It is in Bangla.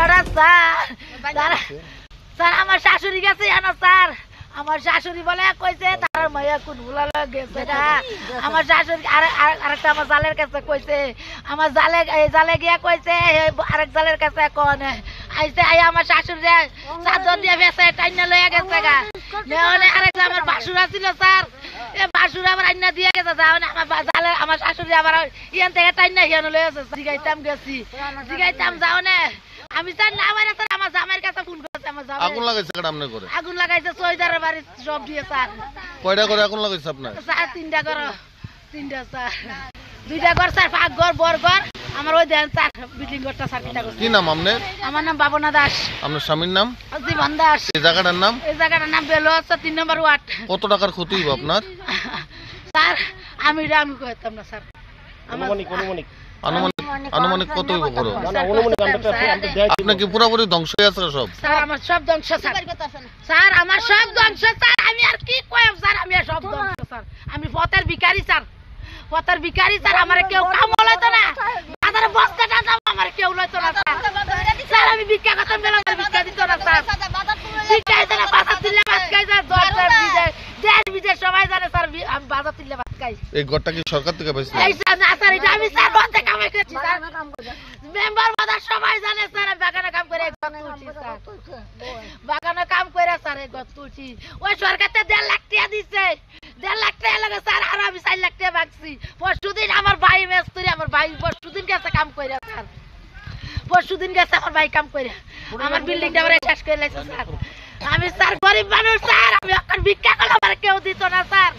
আপনারা স্যার স্যার আমার শাশুড়ি গেছে জানো স্যার আমার শাশুড়ি বলে কইছে তার মাইয়া কোন ভুলা গেছে না আমার শাশুড়ি আরেকটা আমার জালের কাছে কইছে আমার জালে গিয়া কইছে আরেক জালের কাছে কোন আইছে আই আমার শাশুড়ি চাদর দিয়ে বেসে টাইনা লইয়া গেছে গা নেওয়ালে আরেক আমার বাসুরা ছিল স্যার এ বাসুরা আবার আইনা দিয়ে গেছে যাও না আমার জালে আমার শাশুড়ি আবার ইয়ান থেকে টাইনা হিয়ান লইয়াছে জিগাইতাম গেছি জিগাইতাম যাও না আমি স্যার না বাইরে স্যার আমার জামাইয়ের কাছে ফোন করছে আমার জামাই আগুন লাগাইছে কেডা আমনে করে আগুন লাগাইছে সৈদারের বাড়ি সব দিয়ে স্যার কয়টা করে আগুন লাগাইছে আপনার স্যার তিনটা করে তিনটা স্যার দুইটা ঘর স্যার পাঁচ ঘর বড় ঘর আমার ওই দেন স্যার বিল্ডিং ঘরটা স্যার তিনটা ঘর কি নাম আপনার আমার নাম বাবনা দাস আপনার স্বামীর নাম জীবন দাস এই জায়গাটার নাম বেলোয়ার 3 নম্বর ওয়ার্ড কত টাকার ক্ষতি হইব আপনার স্যার আমি কইতাম না স্যার আনুমানিক কত হইব করো আপনি কি পুরোপুরি ধ্বংস হয়ে আছে সব স্যার আমার সব ধ্বংস স্যার আমার সব ধ্বংস স্যার আমি আর কি কইব স্যার আমি সব ধ্বংস স্যার আমি পথের ভিখারি স্যার আমার কেউ কাম লইতো না বাজারে বস্তাটা দাম আমার কেউ লইতো না স্যার আমি ভিক্ষা করতে মেলা ভিক্ষা দিত না স্যার ভিক্ষা দিত না বাজার দিলে ভাত খাই স্যার 10 বিজে সবাই জানে স্যার আমি বাজার দিলে ভাত খাই এই ঘরটা কি সরকার থেকে পাইছে এই স্যার না স্যার এটা আমি স্যার বন্ধে কামাই করছি স্যার মেম্বার বাজার সবাই জানে স্যার আমি বাগানে কাম করে ঘর তুলছি স্যার বাগানে কাম করে স্যার এই ঘর তুলছি ওই সরকার থেকে 1.5 লাখ টাকা দিছে 1.5 লাখ টাকা লাগে স্যার আর আমি 4 লাখ টাকা বাকছি পরশুদিন আমার ভাই মেস্তুরি আমার ভাই পরশুদিন গেছে কাম করে স্যার পরশুদিন গেছে আমার ভাই কাম করে আমার বিল্ডিংটা আবার শেষ করে লাইছে স্যার আমি স্যার গরিব মানুষ স্যার আমি এখন ভিক্ষা করলে আমার কেউ দিত না স্যার